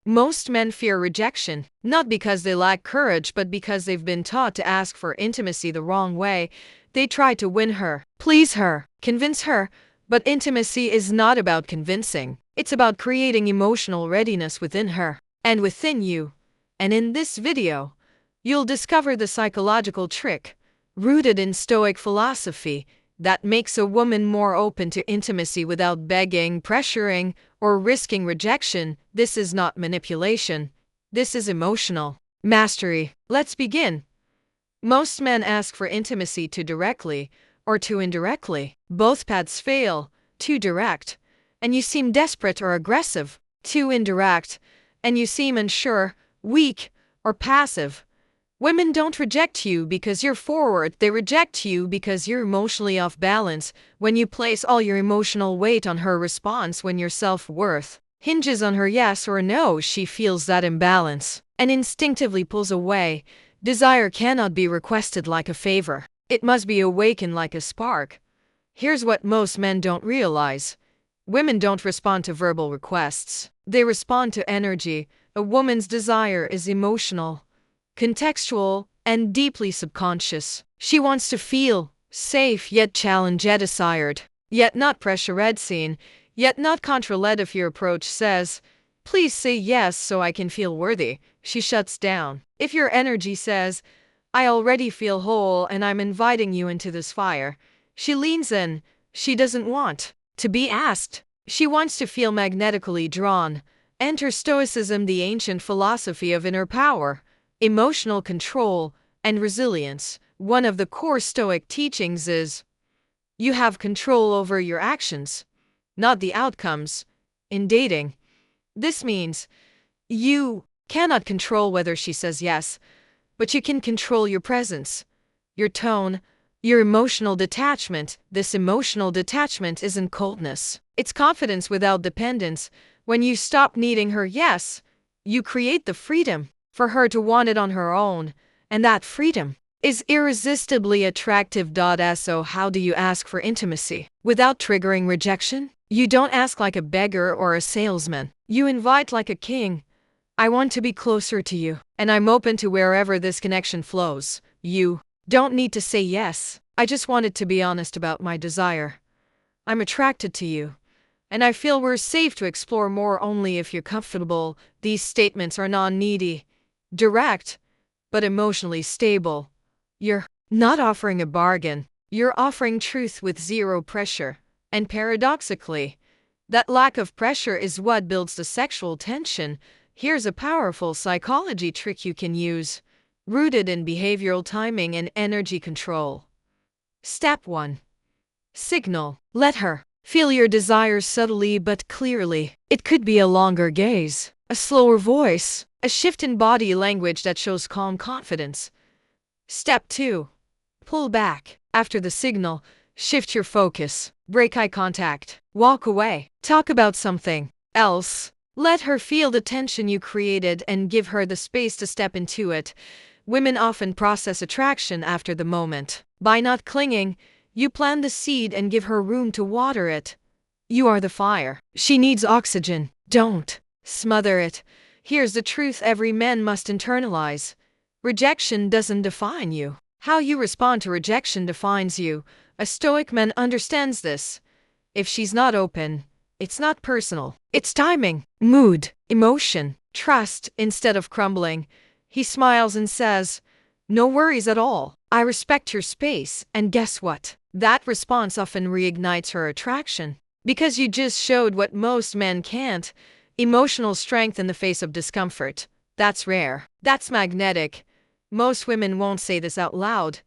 Most men fear rejection, not because they lack courage, but because they've been taught to ask for intimacy the wrong way. They try to win her, please her, convince her, but intimacy is not about convincing. It's about creating emotional readiness within her and within you. And in this video, you'll discover the psychological trick, rooted in Stoic philosophy, that makes a woman more open to intimacy without begging, pressuring, or risking rejection. This is not manipulation. This is emotional mastery. Let's begin. Most men ask for intimacy too directly or too indirectly. Both paths fail. Too direct, and you seem desperate or aggressive. Too indirect, and you seem unsure, weak, or passive. Women don't reject you because you're forward, they reject you because you're emotionally off balance. When you place all your emotional weight on her response, when your self-worth hinges on her yes or no, she feels that imbalance and instinctively pulls away. Desire cannot be requested like a favor. It must be awakened like a spark. Here's what most men don't realize. Women don't respond to verbal requests. They respond to energy. A woman's desire is emotional, contextual, and deeply subconscious. She wants to feel safe, yet challenged, yet desired, yet not pressure-led, seen, yet not control-led. If your approach says, please say yes so I can feel worthy, she shuts down. If your energy says, I already feel whole and I'm inviting you into this fire, she leans in. She doesn't want to be asked. She wants to feel magnetically drawn. Enter Stoicism, the ancient philosophy of inner power, emotional control, and resilience. One of the core Stoic teachings is, you have control over your actions, not the outcomes. In dating, this means you cannot control whether she says yes, but you can control your presence, your tone, your emotional detachment. This emotional detachment isn't coldness. It's confidence without dependence. When you stop needing her yes, you create the freedom for her to want it on her own, and that freedom is irresistibly attractive. So how do you ask for intimacy without triggering rejection? You don't ask like a beggar or a salesman. You invite like a king. I want to be closer to you, and I'm open to wherever this connection flows. You don't need to say yes. I just wanted to be honest about my desire. I'm attracted to you, and I feel we're safe to explore more only if you're comfortable. These statements are non-needy, direct, but emotionally stable. You're not offering a bargain. You're offering truth with zero pressure. And paradoxically, that lack of pressure is what builds the sexual tension. Here's a powerful psychology trick you can use, rooted in behavioral timing and energy control. Step 1. Signal. Let her feel your desires subtly but clearly. It could be a longer gaze, a slower voice, a shift in body language that shows calm confidence. Step 2. Pull back. After the signal, shift your focus. Break eye contact. Walk away. Talk about something else. Let her feel the tension you created and give her the space to step into it. Women often process attraction after the moment. By not clinging, you plant the seed and give her room to water it. You are the fire. She needs oxygen. Don't smother it. Here's the truth every man must internalize. Rejection doesn't define you. How you respond to rejection defines you. A Stoic man understands this. If she's not open, it's not personal. It's timing, mood, emotion, trust. Instead of crumbling, he smiles and says, no worries at all. I respect your space. And guess what? That response often reignites her attraction. Because you just showed what most men can't. Emotional strength in the face of discomfort. That's rare. That's magnetic. Most women won't say this out loud,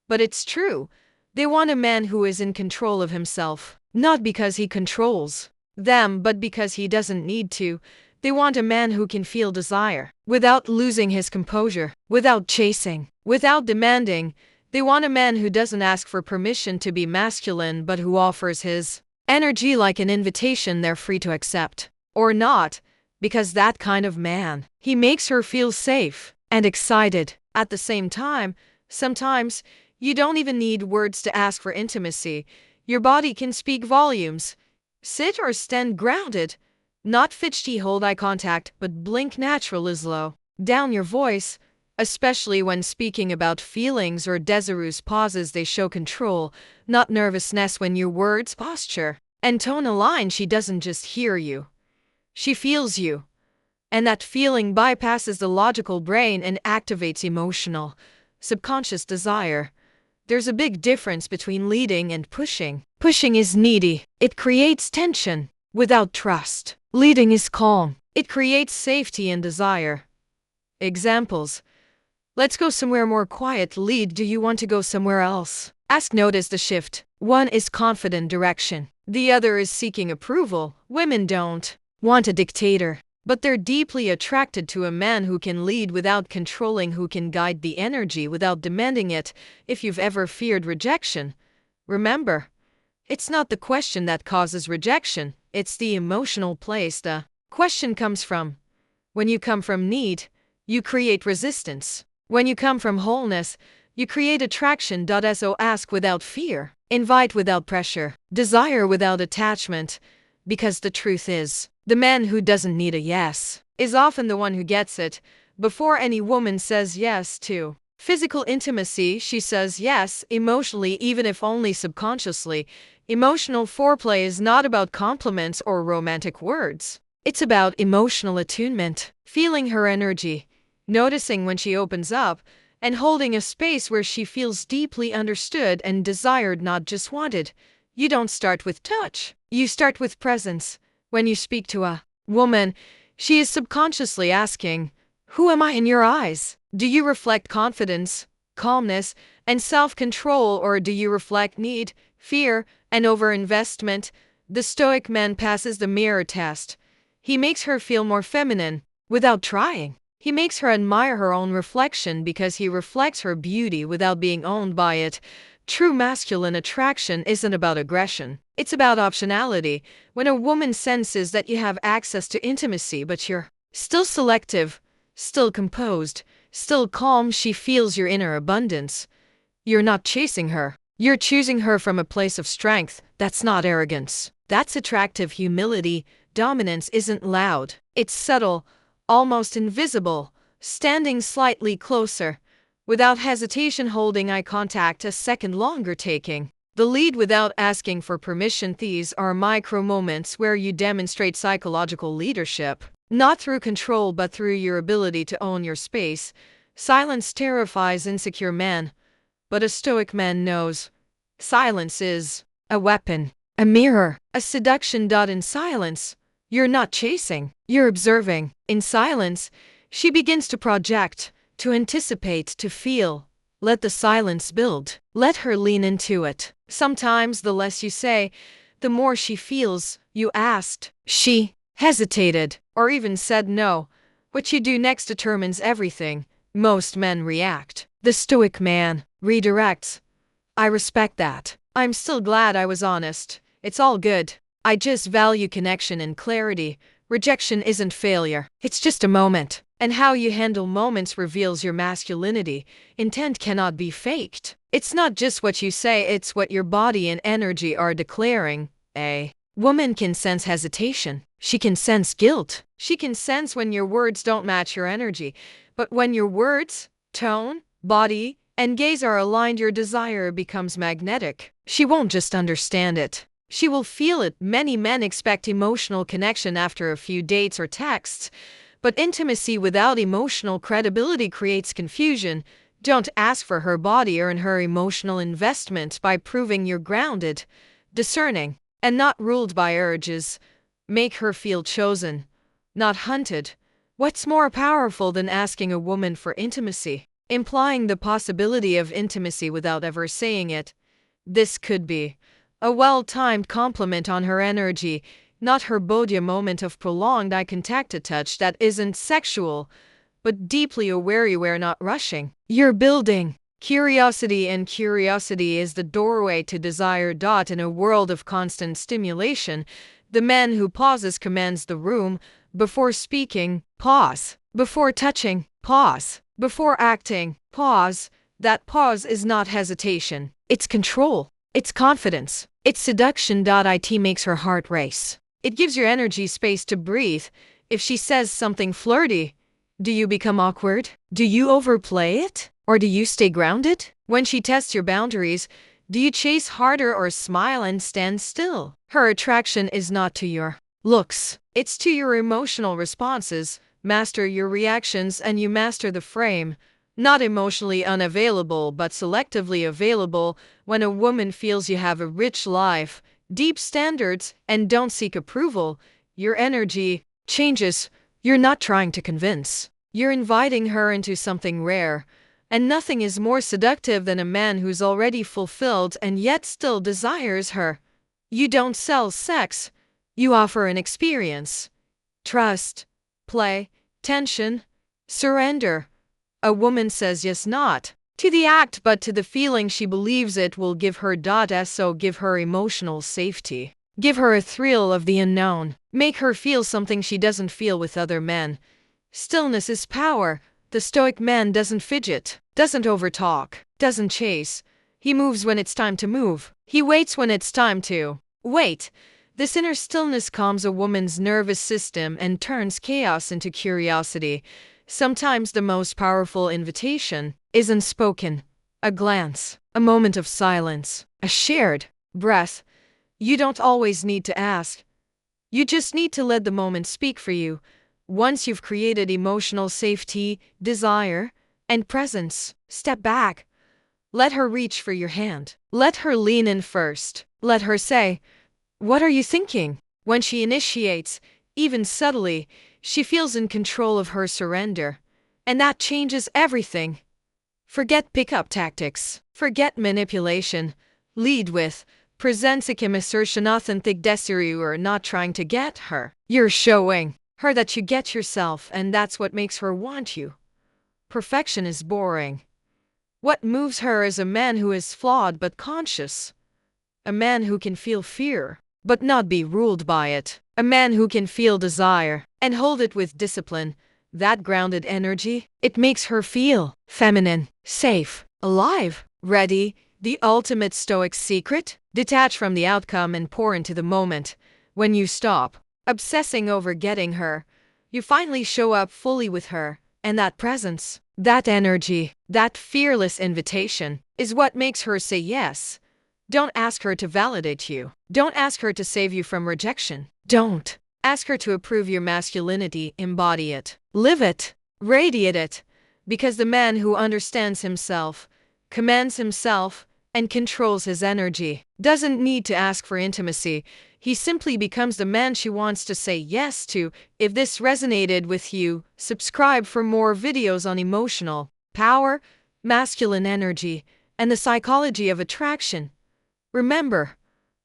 but it's true. They want a man who is in control of himself. Not because he controls them, but because he doesn't need to. They want a man who can feel desire without losing his composure, without chasing, without demanding. They want a man who doesn't ask for permission to be masculine, but who offers his energy like an invitation they're free to accept or not, because that kind of man, he makes her feel safe and excited. At the same time, sometimes you don't even need words to ask for intimacy. Your body can speak volumes. Sit or stand grounded. Not fidgety hold eye contact, but blink natural is low. Down your voice, especially when speaking about feelings or desirous pauses they show control, not nervousness when your words posture and tone align. She doesn't just hear you, she feels you. And that feeling bypasses the logical brain and activates emotional, subconscious desire. There's a big difference between leading and pushing. Pushing is needy. It creates tension without trust. Leading is calm. It creates safety and desire. Examples. Let's go somewhere more quiet. Lead. Do you want to go somewhere else? Ask. Notice the shift. One is confident direction. The other is seeking approval. Women don't want a dictator, but they're deeply attracted to a man who can lead without controlling, who can guide the energy without demanding it. If you've ever feared rejection, remember, it's not the question that causes rejection, it's the emotional place the question comes from. When you come from need, you create resistance. When you come from wholeness, you create attraction. So ask without fear, invite without pressure, desire without attachment, because the truth is, the man who doesn't need a yes is often the one who gets it before any woman says yes to physical intimacy. She says yes emotionally, even if only subconsciously. Emotional foreplay is not about compliments or romantic words. It's about emotional attunement, feeling her energy, noticing when she opens up, and holding a space where she feels deeply understood and desired, not just wanted. You don't start with touch, you start with presence. When you speak to a woman, she is subconsciously asking, who am I in your eyes? Do you reflect confidence, calmness, and self-control, or do you reflect need, fear, and overinvestment? The Stoic man passes the mirror test. He makes her feel more feminine without trying. He makes her admire her own reflection because he reflects her beauty without being owned by it. True masculine attraction isn't about aggression. It's about optionality. When a woman senses that you have access to intimacy but you're still selective, still composed, still calm, she feels your inner abundance. You're not chasing her. You're choosing her from a place of strength. That's not arrogance. That's attractive humility. Dominance isn't loud. It's subtle, almost invisible. Standing slightly closer, without hesitation, holding eye contact a second longer, taking the lead without asking for permission. These are micro moments where you demonstrate psychological leadership, not through control but through your ability to own your space. Silence terrifies insecure men, but a Stoic man knows silence is a weapon, a mirror, a seduction. In silence, you're not chasing, you're observing. In silence, she begins to project, to anticipate, to feel. Let the silence build. Let her lean into it. Sometimes the less you say, the more she feels. You asked, she hesitated, or even said no. What you do next determines everything. Most men react. The Stoic man redirects. I respect that. I'm still glad I was honest. It's all good. I just value connection and clarity. Rejection isn't failure. It's just a moment. And how you handle moments reveals your masculinity. Intent cannot be faked. It's not just what you say, it's what your body and energy are declaring. A woman can sense hesitation. She can sense guilt. She can sense when your words don't match your energy. But when your words, tone, body, and gaze are aligned, your desire becomes magnetic. She won't just understand it. She will feel it. Many men expect emotional connection after a few dates or texts, but intimacy without emotional credibility creates confusion. Don't ask for her body, earn her emotional investment by proving you're grounded, discerning, and not ruled by urges. Make her feel chosen, not hunted. What's more powerful than asking a woman for intimacy, implying the possibility of intimacy without ever saying it? This could be a well-timed compliment on her energy, not her body. A moment of prolonged eye contact, a touch that isn't sexual, but deeply aware. You are not rushing. You're building curiosity, and curiosity is the doorway to desire. In a world of constant stimulation, the man who pauses commands the room. Before speaking, pause. Before touching, pause. Before acting, pause. That pause is not hesitation. It's control. It's confidence. It's seduction. It makes her heart race. It gives your energy space to breathe. If she says something flirty, do you become awkward? Do you overplay it? Or do you stay grounded? When she tests your boundaries, do you chase harder or smile and stand still? Her attraction is not to your looks, it's to your emotional responses. Master your reactions and you master the frame. Not emotionally unavailable, but selectively available. When a woman feels you have a rich life, deep standards, and don't seek approval, your energy changes. You're not trying to convince. You're inviting her into something rare. And nothing is more seductive than a man who's already fulfilled and yet still desires her. You don't sell sex. You offer an experience. Trust, play, tension, surrender. A woman says yes not to the act but to the feeling she believes it will give her. So give her emotional safety. Give her a thrill of the unknown. Make her feel something she doesn't feel with other men. Stillness is power. The Stoic man doesn't fidget, doesn't overtalk, doesn't chase. He moves when it's time to move. He waits when it's time to wait. This inner stillness calms a woman's nervous system and turns chaos into curiosity. Sometimes the most powerful invitation is unspoken. A glance, a moment of silence, a shared breath. You don't always need to ask. You just need to let the moment speak for you. Once you've created emotional safety, desire, and presence, step back. Let her reach for your hand. Let her lean in first. Let her say, "What are you thinking?" When she initiates, even subtly, she feels in control of her surrender. And that changes everything. Forget pickup tactics. Forget manipulation. Lead with presenting assertion, authentic desire. You are not trying to get her. You're showing her that you get yourself, and that's what makes her want you. Perfection is boring. What moves her is a man who is flawed but conscious. A man who can feel fear, but not be ruled by it. A man who can feel desire and hold it with discipline. That grounded energy, it makes her feel feminine, safe, alive, ready. The ultimate Stoic secret? Detach from the outcome and pour into the moment. When you stop obsessing over getting her, you finally show up fully with her, and that presence, that energy, that fearless invitation is what makes her say yes. Don't ask her to validate you. Don't ask her to save you from rejection. Don't ask her to approve your masculinity. Embody it. Live it. Radiate it. Because the man who understands himself, commands himself, and controls his energy doesn't need to ask for intimacy. He simply becomes the man she wants to say yes to. If this resonated with you, subscribe for more videos on emotional power, masculine energy, and the psychology of attraction. Remember,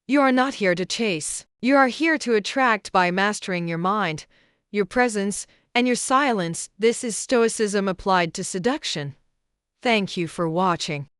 you are not here to chase. You are here to attract by mastering your mind, your presence, and your silence. This is Stoicism applied to seduction. Thank you for watching.